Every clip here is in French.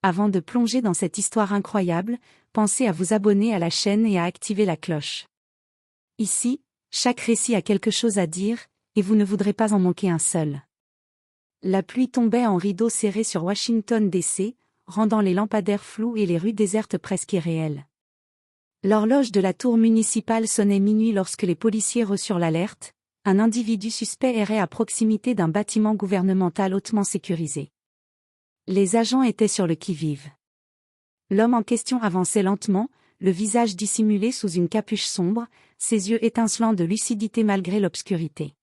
Avant de plonger dans cette histoire incroyable, pensez à vous abonner à la chaîne et à activer la cloche. Ici, chaque récit a quelque chose à dire, et vous ne voudrez pas en manquer un seul. La pluie tombait en rideaux serrés sur Washington DC, rendant les lampadaires flous et les rues désertes presque irréelles. L'horloge de la tour municipale sonnait minuit lorsque les policiers reçurent l'alerte. Un individu suspect errait à proximité d'un bâtiment gouvernemental hautement sécurisé. Les agents étaient sur le qui-vive. L'homme en question avançait lentement, le visage dissimulé sous une capuche sombre, ses yeux étincelant de lucidité malgré l'obscurité.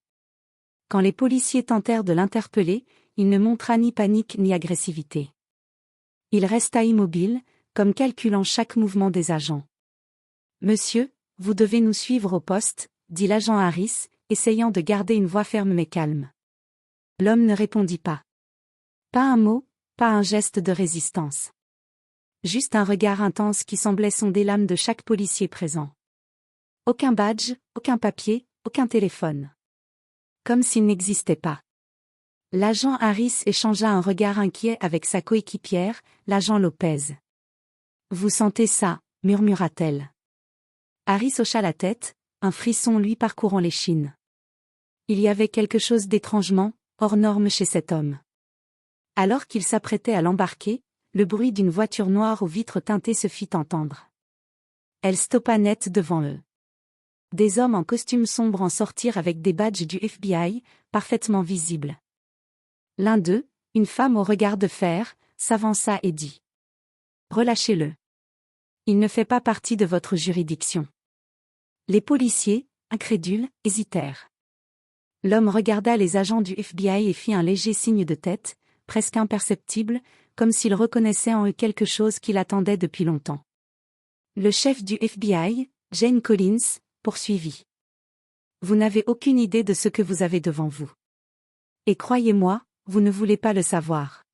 Quand les policiers tentèrent de l'interpeller, il ne montra ni panique ni agressivité. Il resta immobile, comme calculant chaque mouvement des agents. « Monsieur, vous devez nous suivre au poste », dit l'agent Harris, essayant de garder une voix ferme mais calme. L'homme ne répondit pas. Pas un mot, pas un geste de résistance. Juste un regard intense qui semblait sonder l'âme de chaque policier présent. Aucun badge, aucun papier, aucun téléphone. Comme s'il n'existait pas. L'agent Harris échangea un regard inquiet avec sa coéquipière, l'agent Lopez. « Vous sentez ça » murmura-t-elle. Harris hocha la tête, un frisson lui parcourant l'échine. Il y avait quelque chose d'étrangement, hors norme chez cet homme. Alors qu'il s'apprêtait à l'embarquer, le bruit d'une voiture noire aux vitres teintées se fit entendre. Elle stoppa net devant eux. Des hommes en costume sombre en sortirent avec des badges du FBI, parfaitement visibles. L'un d'eux, une femme au regard de fer, s'avança et dit « Relâchez-le. Il ne fait pas partie de votre juridiction. » Les policiers, incrédules, hésitèrent. L'homme regarda les agents du FBI et fit un léger signe de tête, presque imperceptible, comme s'il reconnaissait en eux quelque chose qu'il attendait depuis longtemps. Le chef du FBI, Jane Collins, poursuivit. « Vous n'avez aucune idée de ce que vous avez devant vous. Et croyez-moi, vous ne voulez pas le savoir. »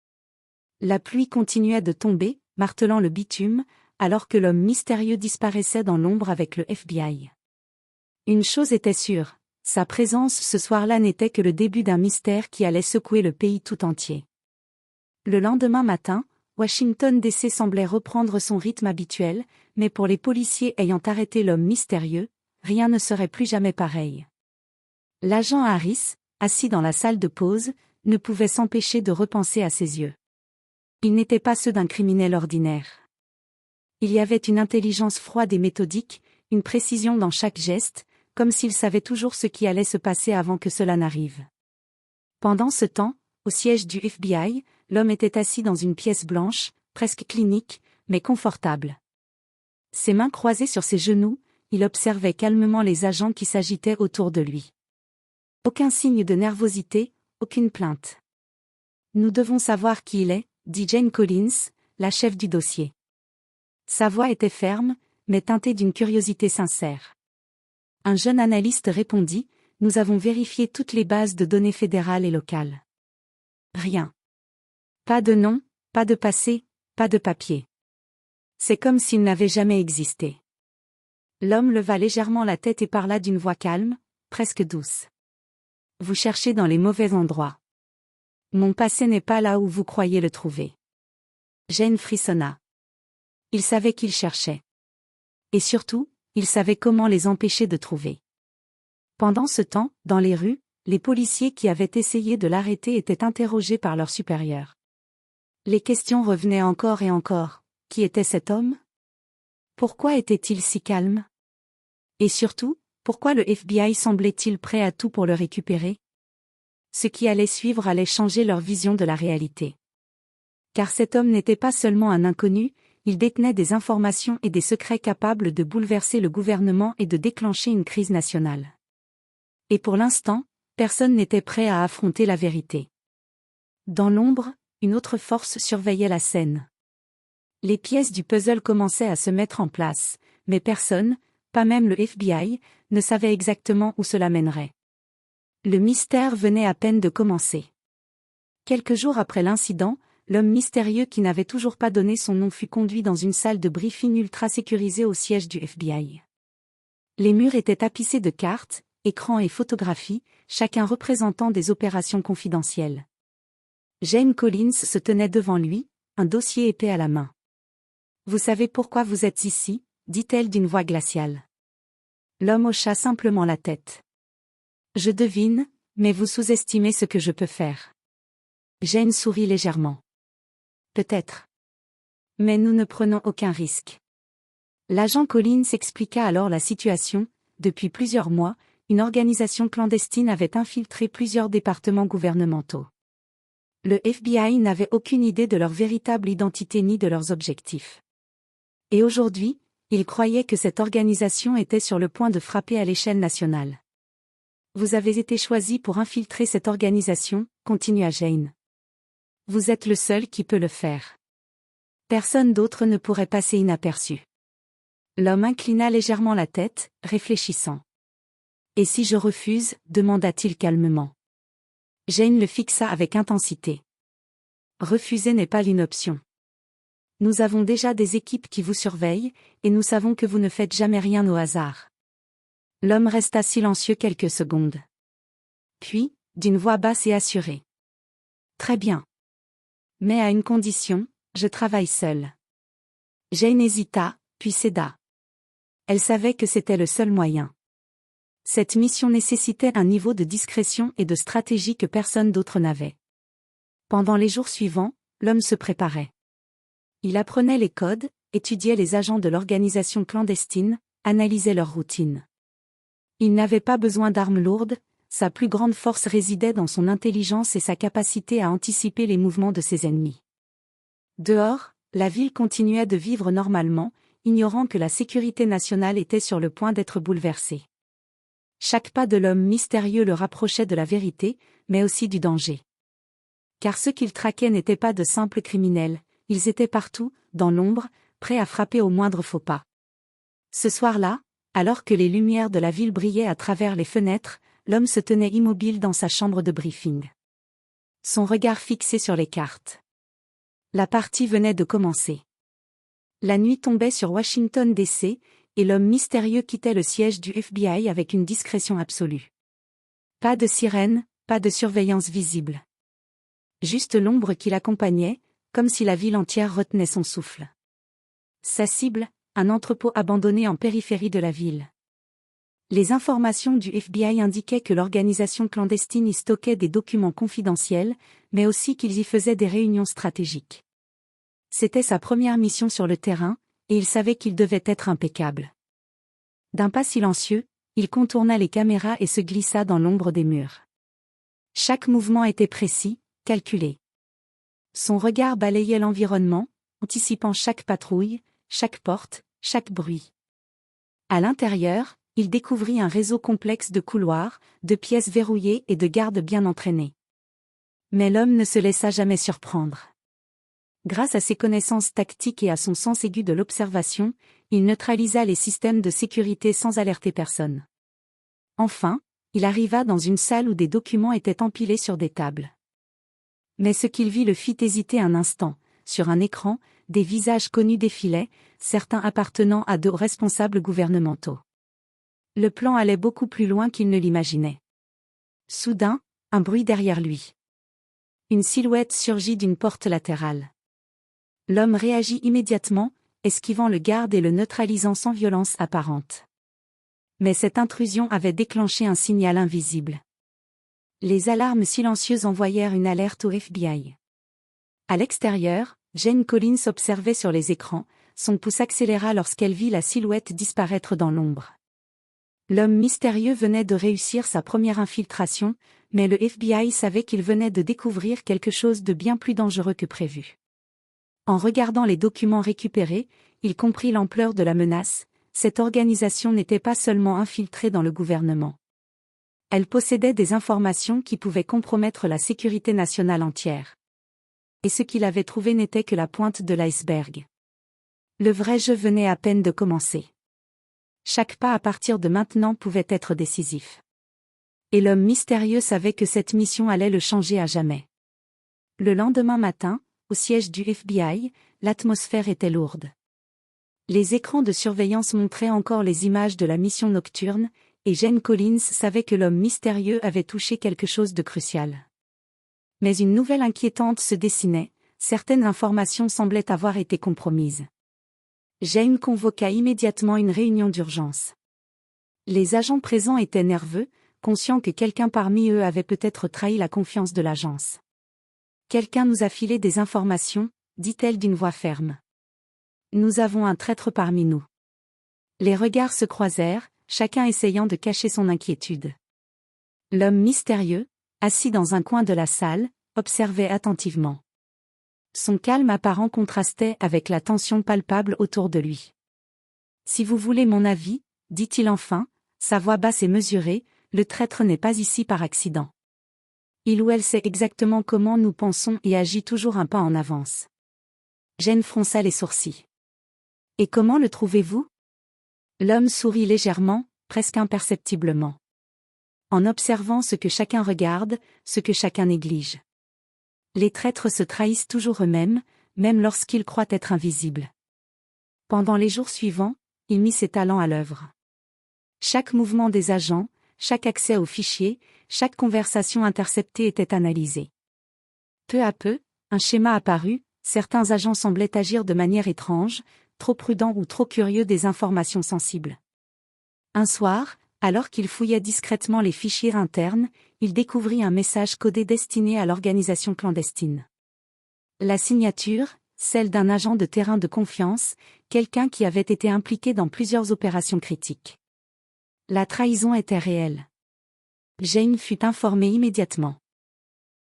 La pluie continuait de tomber, martelant le bitume, alors que l'homme mystérieux disparaissait dans l'ombre avec le FBI. Une chose était sûre, sa présence ce soir-là n'était que le début d'un mystère qui allait secouer le pays tout entier. Le lendemain matin, Washington DC semblait reprendre son rythme habituel, mais pour les policiers ayant arrêté l'homme mystérieux, rien ne serait plus jamais pareil. L'agent Harris, assis dans la salle de pause, ne pouvait s'empêcher de repenser à ses yeux. Ils n'étaient pas ceux d'un criminel ordinaire. Il y avait une intelligence froide et méthodique, une précision dans chaque geste, comme s'il savait toujours ce qui allait se passer avant que cela n'arrive. Pendant ce temps, au siège du FBI, l'homme était assis dans une pièce blanche, presque clinique, mais confortable. Ses mains croisées sur ses genoux, il observait calmement les agents qui s'agitaient autour de lui. Aucun signe de nervosité, aucune plainte. « Nous devons savoir qui il est », dit Jane Collins, la chef du dossier. Sa voix était ferme, mais teintée d'une curiosité sincère. Un jeune analyste répondit, « Nous avons vérifié toutes les bases de données fédérales et locales. Rien. Pas de nom, pas de passé, pas de papier. C'est comme s'il n'avait jamais existé. » L'homme leva légèrement la tête et parla d'une voix calme, presque douce. « Vous cherchez dans les mauvais endroits. Mon passé n'est pas là où vous croyez le trouver. » Jane frissonna. Il savait qu'il cherchait. Et surtout, il savait comment les empêcher de trouver. Pendant ce temps, dans les rues, les policiers qui avaient essayé de l'arrêter étaient interrogés par leurs supérieurs. Les questions revenaient encore et encore. Qui était cet homme? Pourquoi était-il si calme? Et surtout, pourquoi le FBI semblait-il prêt à tout pour le récupérer? Ce qui allait suivre allait changer leur vision de la réalité. Car cet homme n'était pas seulement un inconnu, il détenait des informations et des secrets capables de bouleverser le gouvernement et de déclencher une crise nationale. Et pour l'instant, personne n'était prêt à affronter la vérité. Dans l'ombre, une autre force surveillait la scène. Les pièces du puzzle commençaient à se mettre en place, mais personne, pas même le FBI, ne savait exactement où cela mènerait. Le mystère venait à peine de commencer. Quelques jours après l'incident, l'homme mystérieux qui n'avait toujours pas donné son nom fut conduit dans une salle de briefing ultra sécurisée au siège du FBI. Les murs étaient tapissés de cartes, écrans et photographies, chacun représentant des opérations confidentielles. Jane Collins se tenait devant lui, un dossier épais à la main. Vous savez pourquoi vous êtes ici, dit-elle d'une voix glaciale. L'homme hocha simplement la tête. Je devine, mais vous sous-estimez ce que je peux faire. Jane sourit légèrement. Peut-être. Mais nous ne prenons aucun risque. L'agent Collins expliqua alors la situation. Depuis plusieurs mois, une organisation clandestine avait infiltré plusieurs départements gouvernementaux. Le FBI n'avait aucune idée de leur véritable identité ni de leurs objectifs. Et aujourd'hui, il croyait que cette organisation était sur le point de frapper à l'échelle nationale. Vous avez été choisi pour infiltrer cette organisation, continua Jane. Vous êtes le seul qui peut le faire. Personne d'autre ne pourrait passer inaperçu. L'homme inclina légèrement la tête, réfléchissant. Et si je refuse, demanda-t-il calmement. Jane le fixa avec intensité. Refuser n'est pas une option. Nous avons déjà des équipes qui vous surveillent, et nous savons que vous ne faites jamais rien au hasard. L'homme resta silencieux quelques secondes. Puis, d'une voix basse et assurée. Très bien. Mais à une condition, je travaille seule. Jane hésita, puis céda. Elle savait que c'était le seul moyen. Cette mission nécessitait un niveau de discrétion et de stratégie que personne d'autre n'avait. Pendant les jours suivants, l'homme se préparait. Il apprenait les codes, étudiait les agents de l'organisation clandestine, analysait leur routine. Il n'avait pas besoin d'armes lourdes, sa plus grande force résidait dans son intelligence et sa capacité à anticiper les mouvements de ses ennemis. Dehors, la ville continuait de vivre normalement, ignorant que la sécurité nationale était sur le point d'être bouleversée. Chaque pas de l'homme mystérieux le rapprochait de la vérité, mais aussi du danger. Car ceux qu'il traquait n'étaient pas de simples criminels, ils étaient partout, dans l'ombre, prêts à frapper au moindre faux pas. Ce soir-là, alors que les lumières de la ville brillaient à travers les fenêtres, l'homme se tenait immobile dans sa chambre de briefing. Son regard fixé sur les cartes. La partie venait de commencer. La nuit tombait sur Washington DC, et l'homme mystérieux quittait le siège du FBI avec une discrétion absolue. Pas de sirène, pas de surveillance visible. Juste l'ombre qui l'accompagnait, comme si la ville entière retenait son souffle. Sa cible, un entrepôt abandonné en périphérie de la ville. Les informations du FBI indiquaient que l'organisation clandestine y stockait des documents confidentiels, mais aussi qu'ils y faisaient des réunions stratégiques. C'était sa première mission sur le terrain, et il savait qu'il devait être impeccable. D'un pas silencieux, il contourna les caméras et se glissa dans l'ombre des murs. Chaque mouvement était précis, calculé. Son regard balayait l'environnement, anticipant chaque patrouille, chaque porte, chaque bruit. À l'intérieur, il découvrit un réseau complexe de couloirs, de pièces verrouillées et de gardes bien entraînés. Mais l'homme ne se laissa jamais surprendre. Grâce à ses connaissances tactiques et à son sens aigu de l'observation, il neutralisa les systèmes de sécurité sans alerter personne. Enfin, il arriva dans une salle où des documents étaient empilés sur des tables. Mais ce qu'il vit le fit hésiter un instant. Sur un écran, des visages connus défilaient, certains appartenant à de hauts responsables gouvernementaux. Le plan allait beaucoup plus loin qu'il ne l'imaginait. Soudain, un bruit derrière lui. Une silhouette surgit d'une porte latérale. L'homme réagit immédiatement, esquivant le garde et le neutralisant sans violence apparente. Mais cette intrusion avait déclenché un signal invisible. Les alarmes silencieuses envoyèrent une alerte au FBI. À l'extérieur, Jane Collins observait sur les écrans, son pouce accéléra lorsqu'elle vit la silhouette disparaître dans l'ombre. L'homme mystérieux venait de réussir sa première infiltration, mais le FBI savait qu'il venait de découvrir quelque chose de bien plus dangereux que prévu. En regardant les documents récupérés, il comprit l'ampleur de la menace. Cette organisation n'était pas seulement infiltrée dans le gouvernement. Elle possédait des informations qui pouvaient compromettre la sécurité nationale entière. Et ce qu'il avait trouvé n'était que la pointe de l'iceberg. Le vrai jeu venait à peine de commencer. Chaque pas à partir de maintenant pouvait être décisif. Et l'homme mystérieux savait que cette mission allait le changer à jamais. Le lendemain matin, au siège du FBI, l'atmosphère était lourde. Les écrans de surveillance montraient encore les images de la mission nocturne, et Jane Collins savait que l'homme mystérieux avait touché quelque chose de crucial. Mais une nouvelle inquiétante se dessinait, certaines informations semblaient avoir été compromises. Jane convoqua immédiatement une réunion d'urgence. Les agents présents étaient nerveux, conscients que quelqu'un parmi eux avait peut-être trahi la confiance de l'agence. « Quelqu'un nous a filé des informations », dit-elle d'une voix ferme. « Nous avons un traître parmi nous. » Les regards se croisèrent, chacun essayant de cacher son inquiétude. L'homme mystérieux, assis dans un coin de la salle, observait attentivement. Son calme apparent contrastait avec la tension palpable autour de lui. « Si vous voulez mon avis, » dit-il enfin, sa voix basse et mesurée, « le traître n'est pas ici par accident. Il ou elle sait exactement comment nous pensons et agit toujours un pas en avance. » Jane fronça les sourcils. « Et comment le trouvez-vous » L'homme sourit légèrement, presque imperceptiblement. « En observant ce que chacun regarde, ce que chacun néglige. Les traîtres se trahissent toujours eux-mêmes, même lorsqu'ils croient être invisibles. » Pendant les jours suivants, il mit ses talents à l'œuvre. Chaque mouvement des agents, chaque accès aux fichiers, chaque conversation interceptée était analysée. Peu à peu, un schéma apparut, certains agents semblaient agir de manière étrange, trop prudents ou trop curieux des informations sensibles. Un soir, alors qu'il fouillait discrètement les fichiers internes, il découvrit un message codé destiné à l'organisation clandestine. La signature, celle d'un agent de terrain de confiance, quelqu'un qui avait été impliqué dans plusieurs opérations critiques. La trahison était réelle. Jane fut informée immédiatement.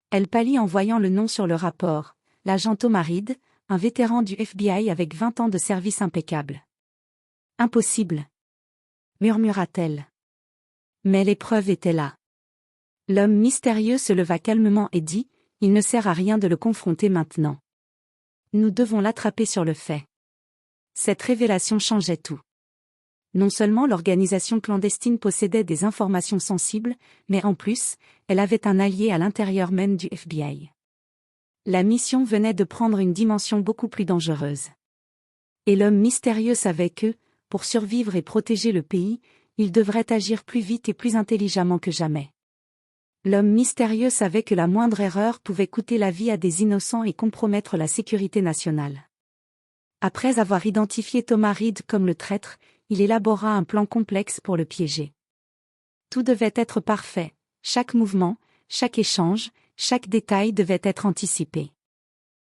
Elle pâlit en voyant le nom sur le rapport, l'agent Thomas Reed, un vétéran du FBI avec 20 ans de service impeccable. « Impossible !» murmura-t-elle. Mais les preuves étaient là. L'homme mystérieux se leva calmement et dit, « Il ne sert à rien de le confronter maintenant. Nous devons l'attraper sur le fait. » Cette révélation changeait tout. Non seulement l'organisation clandestine possédait des informations sensibles, mais en plus, elle avait un allié à l'intérieur même du FBI. La mission venait de prendre une dimension beaucoup plus dangereuse. Et l'homme mystérieux savait que, pour survivre et protéger le pays, il devrait agir plus vite et plus intelligemment que jamais. L'homme mystérieux savait que la moindre erreur pouvait coûter la vie à des innocents et compromettre la sécurité nationale. Après avoir identifié Thomas Reed comme le traître, il élabora un plan complexe pour le piéger. Tout devait être parfait, chaque mouvement, chaque échange, chaque détail devait être anticipé.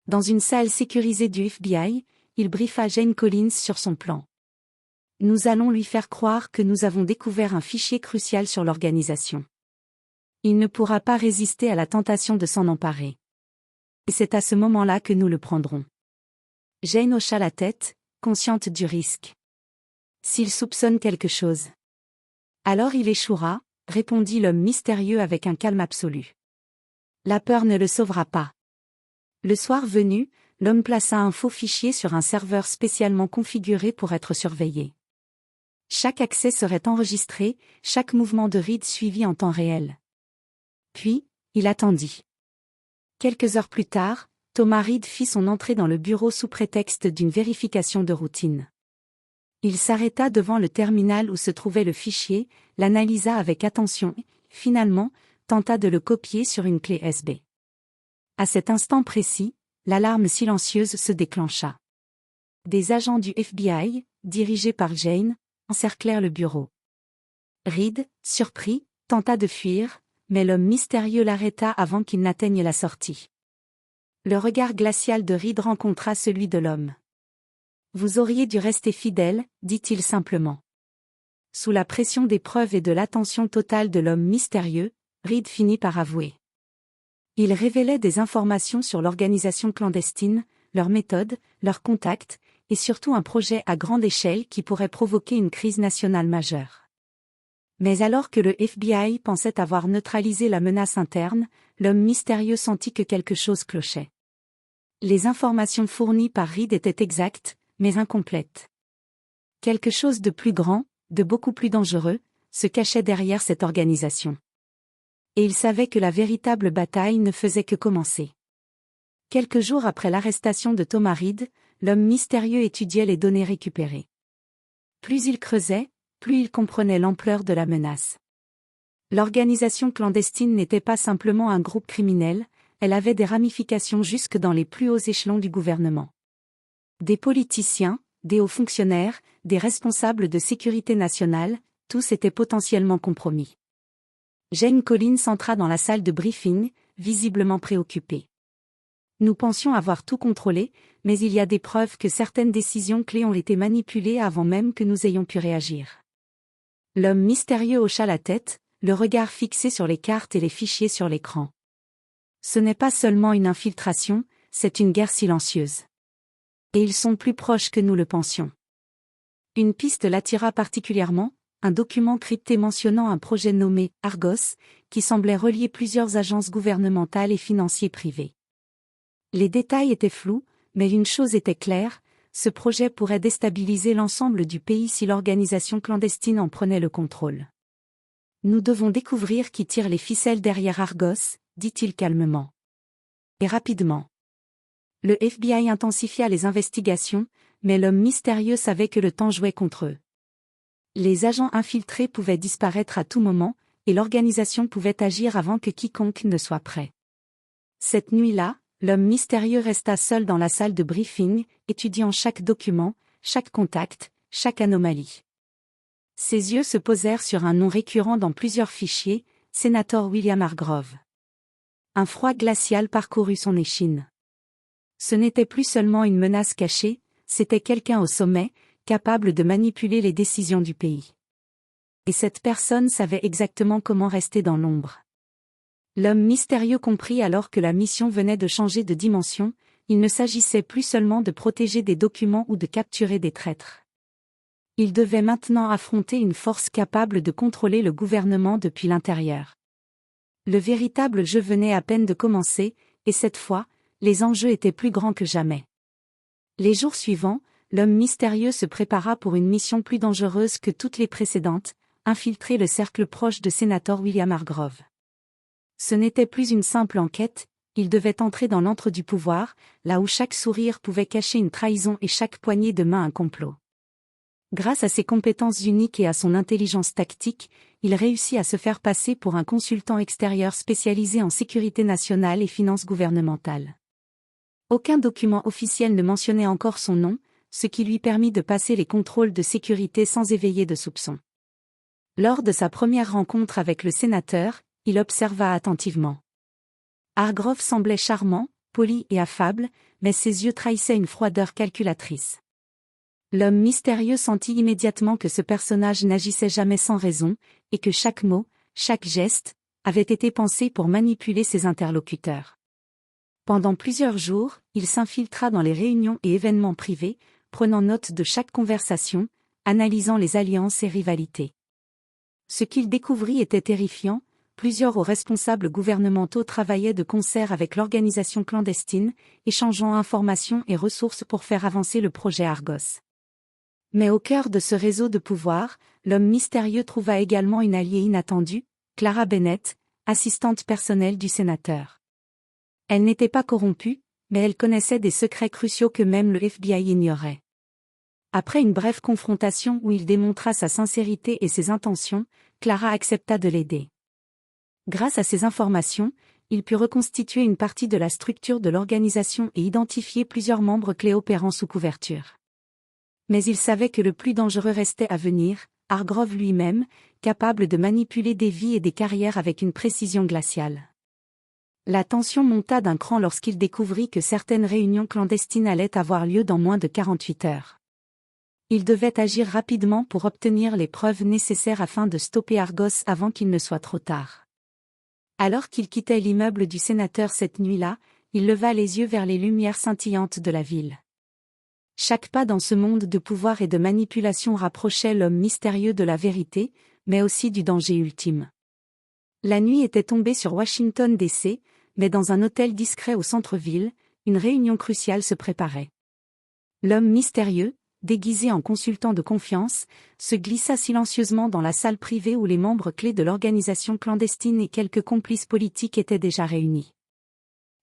Dans une salle sécurisée du FBI, il briefa Jane Collins sur son plan. « Nous allons lui faire croire que nous avons découvert un fichier crucial sur l'organisation. Il ne pourra pas résister à la tentation de s'en emparer. Et c'est à ce moment-là que nous le prendrons. » Jane hocha la tête, consciente du risque. « S'il soupçonne quelque chose. » « Alors il échouera, » répondit l'homme mystérieux avec un calme absolu. « La peur ne le sauvera pas. » Le soir venu, l'homme plaça un faux fichier sur un serveur spécialement configuré pour être surveillé. Chaque accès serait enregistré, chaque mouvement de Reed suivi en temps réel. Puis, il attendit. Quelques heures plus tard, Thomas Reed fit son entrée dans le bureau sous prétexte d'une vérification de routine. Il s'arrêta devant le terminal où se trouvait le fichier, l'analysa avec attention et, finalement, tenta de le copier sur une clé USB. À cet instant précis, l'alarme silencieuse se déclencha. Des agents du FBI, dirigés par Jane, encerclèrent le bureau. Reed, surpris, tenta de fuir, mais l'homme mystérieux l'arrêta avant qu'il n'atteigne la sortie. Le regard glacial de Reed rencontra celui de l'homme. « Vous auriez dû rester fidèle, » dit-il simplement. Sous la pression des preuves et de l'attention totale de l'homme mystérieux, Reed finit par avouer. Il révélait des informations sur l'organisation clandestine, leurs méthodes, leurs contacts, et surtout un projet à grande échelle qui pourrait provoquer une crise nationale majeure. Mais alors que le FBI pensait avoir neutralisé la menace interne, l'homme mystérieux sentit que quelque chose clochait. Les informations fournies par Reed étaient exactes, mais incomplètes. Quelque chose de plus grand, de beaucoup plus dangereux, se cachait derrière cette organisation. Et il savait que la véritable bataille ne faisait que commencer. Quelques jours après l'arrestation de Thomas Reed, l'homme mystérieux étudiait les données récupérées. Plus il creusait, plus il comprenait l'ampleur de la menace. L'organisation clandestine n'était pas simplement un groupe criminel, elle avait des ramifications jusque dans les plus hauts échelons du gouvernement. Des politiciens, des hauts fonctionnaires, des responsables de sécurité nationale, tous étaient potentiellement compromis. Jane Collins entra dans la salle de briefing, visiblement préoccupée. Nous pensions avoir tout contrôlé, mais il y a des preuves que certaines décisions clés ont été manipulées avant même que nous ayons pu réagir. L'homme mystérieux hocha la tête, le regard fixé sur les cartes et les fichiers sur l'écran. Ce n'est pas seulement une infiltration, c'est une guerre silencieuse. Et ils sont plus proches que nous le pensions. Une piste l'attira particulièrement, un document crypté mentionnant un projet nommé Argos, qui semblait relier plusieurs agences gouvernementales et financiers privés. Les détails étaient flous, mais une chose était claire, ce projet pourrait déstabiliser l'ensemble du pays si l'organisation clandestine en prenait le contrôle. Nous devons découvrir qui tire les ficelles derrière Argos, dit-il calmement. Et rapidement. Le FBI intensifia les investigations, mais l'homme mystérieux savait que le temps jouait contre eux. Les agents infiltrés pouvaient disparaître à tout moment, et l'organisation pouvait agir avant que quiconque ne soit prêt. Cette nuit-là, l'homme mystérieux resta seul dans la salle de briefing, étudiant chaque document, chaque contact, chaque anomalie. Ses yeux se posèrent sur un nom récurrent dans plusieurs fichiers, Sénateur William Hargrove. Un froid glacial parcourut son échine. Ce n'était plus seulement une menace cachée, c'était quelqu'un au sommet, capable de manipuler les décisions du pays. Et cette personne savait exactement comment rester dans l'ombre. L'homme mystérieux comprit alors que la mission venait de changer de dimension, il ne s'agissait plus seulement de protéger des documents ou de capturer des traîtres. Il devait maintenant affronter une force capable de contrôler le gouvernement depuis l'intérieur. Le véritable jeu venait à peine de commencer, et cette fois, les enjeux étaient plus grands que jamais. Les jours suivants, l'homme mystérieux se prépara pour une mission plus dangereuse que toutes les précédentes, infiltrer le cercle proche de sénateur William Hargrove. Ce n'était plus une simple enquête, il devait entrer dans l'antre du pouvoir, là où chaque sourire pouvait cacher une trahison et chaque poignée de main un complot. Grâce à ses compétences uniques et à son intelligence tactique, il réussit à se faire passer pour un consultant extérieur spécialisé en sécurité nationale et finances gouvernementales. Aucun document officiel ne mentionnait encore son nom, ce qui lui permit de passer les contrôles de sécurité sans éveiller de soupçons. Lors de sa première rencontre avec le sénateur, il observa attentivement. Hargrove semblait charmant, poli et affable, mais ses yeux trahissaient une froideur calculatrice. L'homme mystérieux sentit immédiatement que ce personnage n'agissait jamais sans raison, et que chaque mot, chaque geste, avait été pensé pour manipuler ses interlocuteurs. Pendant plusieurs jours, il s'infiltra dans les réunions et événements privés, prenant note de chaque conversation, analysant les alliances et rivalités. Ce qu'il découvrit était terrifiant. Plusieurs hauts responsables gouvernementaux travaillaient de concert avec l'organisation clandestine, échangeant informations et ressources pour faire avancer le projet Argos. Mais au cœur de ce réseau de pouvoir, l'homme mystérieux trouva également une alliée inattendue, Clara Bennett, assistante personnelle du sénateur. Elle n'était pas corrompue, mais elle connaissait des secrets cruciaux que même le FBI ignorait. Après une brève confrontation où il démontra sa sincérité et ses intentions, Clara accepta de l'aider. Grâce à ces informations, il put reconstituer une partie de la structure de l'organisation et identifier plusieurs membres clés opérant sous couverture. Mais il savait que le plus dangereux restait à venir, Hargrove lui-même, capable de manipuler des vies et des carrières avec une précision glaciale. La tension monta d'un cran lorsqu'il découvrit que certaines réunions clandestines allaient avoir lieu dans moins de 48 heures. Il devait agir rapidement pour obtenir les preuves nécessaires afin de stopper Argos avant qu'il ne soit trop tard. Alors qu'il quittait l'immeuble du sénateur cette nuit-là, il leva les yeux vers les lumières scintillantes de la ville. Chaque pas dans ce monde de pouvoir et de manipulation rapprochait l'homme mystérieux de la vérité, mais aussi du danger ultime. La nuit était tombée sur Washington DC, mais dans un hôtel discret au centre-ville, une réunion cruciale se préparait. L'homme mystérieux, déguisé en consultant de confiance, se glissa silencieusement dans la salle privée où les membres clés de l'organisation clandestine et quelques complices politiques étaient déjà réunis.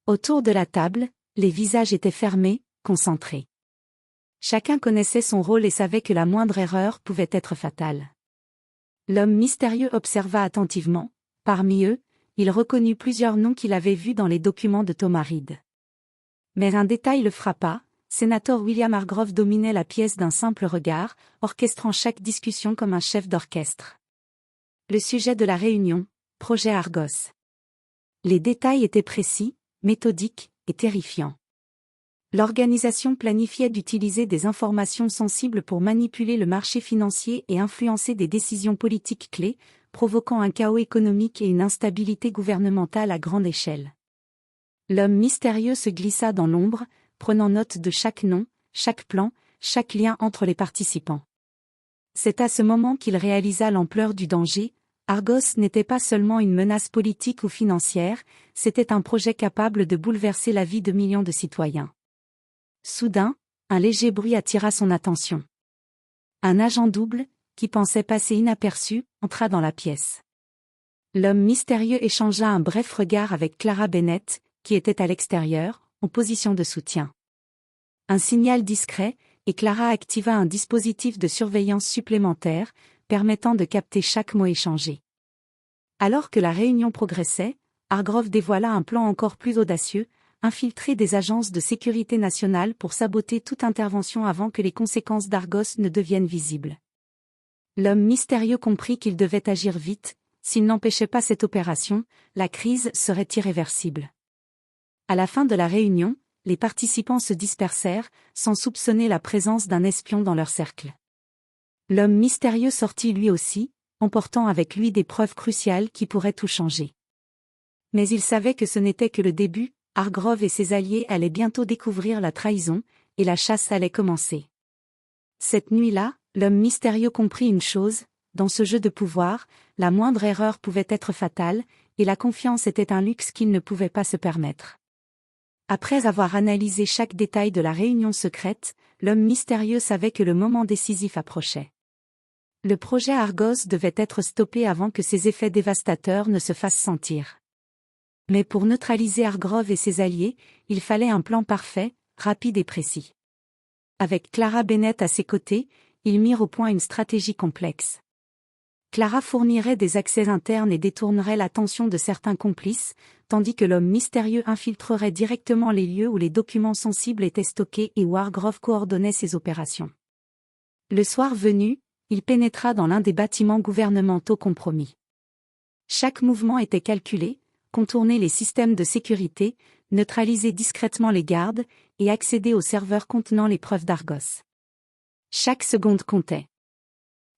Autour de la table, les visages étaient fermés, concentrés. Chacun connaissait son rôle et savait que la moindre erreur pouvait être fatale. L'homme mystérieux observa attentivement. Parmi eux, il reconnut plusieurs noms qu'il avait vus dans les documents de Thomas Reed. Mais un détail le frappa, sénateur William Hargrove dominait la pièce d'un simple regard, orchestrant chaque discussion comme un chef d'orchestre. Le sujet de la réunion, projet Argos. Les détails étaient précis, méthodiques et terrifiants. L'organisation planifiait d'utiliser des informations sensibles pour manipuler le marché financier et influencer des décisions politiques clés, provoquant un chaos économique et une instabilité gouvernementale à grande échelle. L'homme mystérieux se glissa dans l'ombre, prenant note de chaque nom, chaque plan, chaque lien entre les participants. C'est à ce moment qu'il réalisa l'ampleur du danger. Argos n'était pas seulement une menace politique ou financière, c'était un projet capable de bouleverser la vie de millions de citoyens. Soudain, un léger bruit attira son attention. Un agent double, qui pensait passer inaperçu, entra dans la pièce. L'homme mystérieux échangea un bref regard avec Clara Bennett, qui était à l'extérieur, en position de soutien. Un signal discret, et Clara activa un dispositif de surveillance supplémentaire, permettant de capter chaque mot échangé. Alors que la réunion progressait, Hargrove dévoila un plan encore plus audacieux, infiltrer des agences de sécurité nationale pour saboter toute intervention avant que les conséquences d'Argos ne deviennent visibles. L'homme mystérieux comprit qu'il devait agir vite, s'il n'empêchait pas cette opération, la crise serait irréversible. À la fin de la réunion, les participants se dispersèrent, sans soupçonner la présence d'un espion dans leur cercle. L'homme mystérieux sortit lui aussi, emportant avec lui des preuves cruciales qui pourraient tout changer. Mais il savait que ce n'était que le début, Hargrove et ses alliés allaient bientôt découvrir la trahison, et la chasse allait commencer. Cette nuit-là, l'homme mystérieux comprit une chose, dans ce jeu de pouvoir, la moindre erreur pouvait être fatale, et la confiance était un luxe qu'il ne pouvait pas se permettre. Après avoir analysé chaque détail de la réunion secrète, l'homme mystérieux savait que le moment décisif approchait. Le projet Argos devait être stoppé avant que ses effets dévastateurs ne se fassent sentir. Mais pour neutraliser Hargrove et ses alliés, il fallait un plan parfait, rapide et précis. Avec Clara Bennett à ses côtés, ils mirent au point une stratégie complexe. Clara fournirait des accès internes et détournerait l'attention de certains complices, tandis que l'homme mystérieux infiltrerait directement les lieux où les documents sensibles étaient stockés et où Hargrove coordonnait ses opérations. Le soir venu, il pénétra dans l'un des bâtiments gouvernementaux compromis. Chaque mouvement était calculé, contourner les systèmes de sécurité, neutraliser discrètement les gardes, et accéder aux serveurs contenant les preuves d'Argos. Chaque seconde comptait.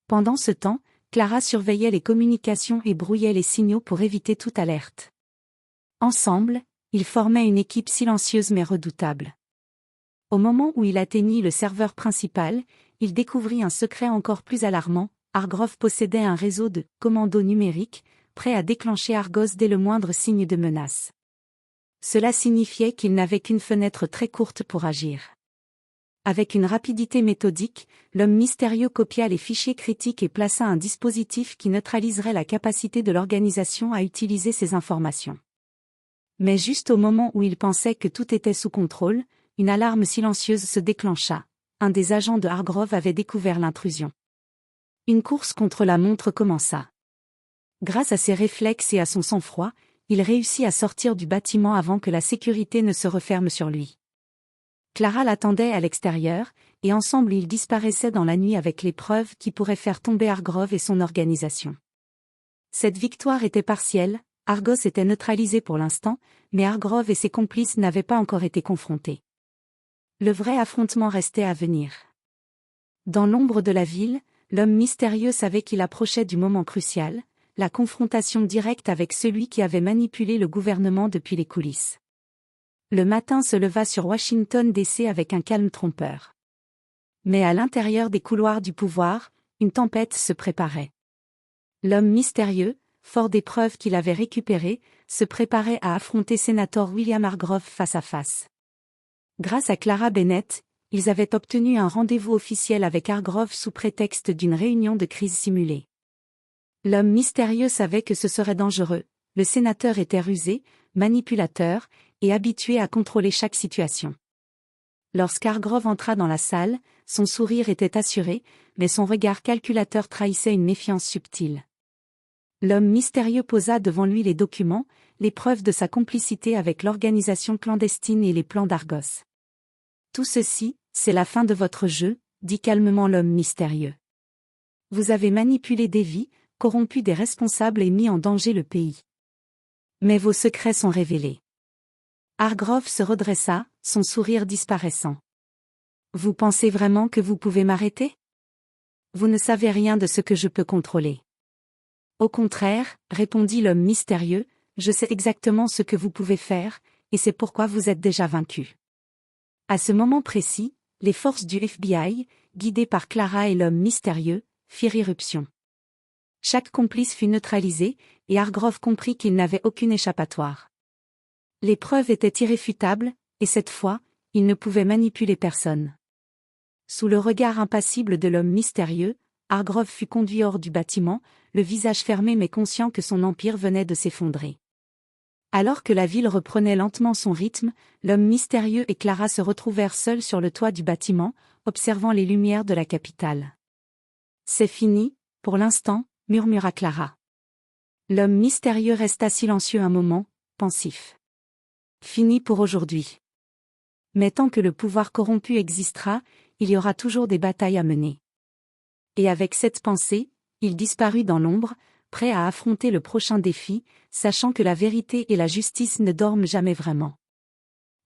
Pendant ce temps, Clara surveillait les communications et brouillait les signaux pour éviter toute alerte. Ensemble, ils formaient une équipe silencieuse mais redoutable. Au moment où il atteignit le serveur principal, il découvrit un secret encore plus alarmant. Hargrove possédait un réseau de commandos numériques, prêt à déclencher Argos dès le moindre signe de menace. Cela signifiait qu'il n'avait qu'une fenêtre très courte pour agir. Avec une rapidité méthodique, l'homme mystérieux copia les fichiers critiques et plaça un dispositif qui neutraliserait la capacité de l'organisation à utiliser ces informations. Mais juste au moment où il pensait que tout était sous contrôle, une alarme silencieuse se déclencha. Un des agents de Hargrove avait découvert l'intrusion. Une course contre la montre commença. Grâce à ses réflexes et à son sang-froid, il réussit à sortir du bâtiment avant que la sécurité ne se referme sur lui. Clara l'attendait à l'extérieur, et ensemble ils disparaissaient dans la nuit avec les preuves qui pourraient faire tomber Hargrove et son organisation. Cette victoire était partielle, Argos était neutralisé pour l'instant, mais Hargrove et ses complices n'avaient pas encore été confrontés. Le vrai affrontement restait à venir. Dans l'ombre de la ville, l'homme mystérieux savait qu'il approchait du moment crucial, la confrontation directe avec celui qui avait manipulé le gouvernement depuis les coulisses. Le matin se leva sur Washington DC avec un calme trompeur. Mais à l'intérieur des couloirs du pouvoir, une tempête se préparait. L'homme mystérieux, fort des preuves qu'il avait récupérées, se préparait à affronter sénateur William Hargrove face à face. Grâce à Clara Bennett, ils avaient obtenu un rendez-vous officiel avec Hargrove sous prétexte d'une réunion de crise simulée. L'homme mystérieux savait que ce serait dangereux, le sénateur était rusé, manipulateur, et habitué à contrôler chaque situation. Lorsqu'Hargrove entra dans la salle, son sourire était assuré, mais son regard calculateur trahissait une méfiance subtile. L'homme mystérieux posa devant lui les documents, les preuves de sa complicité avec l'organisation clandestine et les plans d'Argos. Tout ceci, c'est la fin de votre jeu, dit calmement l'homme mystérieux. Vous avez manipulé des vies, corrompu des responsables et mis en danger le pays. Mais vos secrets sont révélés. Hargrove se redressa, son sourire disparaissant. Vous pensez vraiment que vous pouvez m'arrêter? Vous ne savez rien de ce que je peux contrôler. Au contraire, répondit l'homme mystérieux, je sais exactement ce que vous pouvez faire, et c'est pourquoi vous êtes déjà vaincu. À ce moment précis, les forces du FBI, guidées par Clara et l'homme mystérieux, firent irruption. Chaque complice fut neutralisé, et Hargrove comprit qu'il n'avait aucune échappatoire. Les preuves étaient irréfutables, et cette fois, il ne pouvait manipuler personne. Sous le regard impassible de l'homme mystérieux, Hargrove fut conduit hors du bâtiment, le visage fermé mais conscient que son empire venait de s'effondrer. Alors que la ville reprenait lentement son rythme, l'homme mystérieux et Clara se retrouvèrent seuls sur le toit du bâtiment, observant les lumières de la capitale. « C'est fini, pour l'instant », murmura Clara. L'homme mystérieux resta silencieux un moment, pensif. « Fini pour aujourd'hui. Mais tant que le pouvoir corrompu existera, il y aura toujours des batailles à mener. » Et avec cette pensée, il disparut dans l'ombre, prêt à affronter le prochain défi, sachant que la vérité et la justice ne dorment jamais vraiment.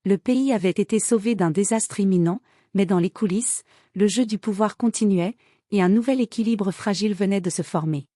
Le pays avait été sauvé d'un désastre imminent, mais dans les coulisses, le jeu du pouvoir continuait, et un nouvel équilibre fragile venait de se former.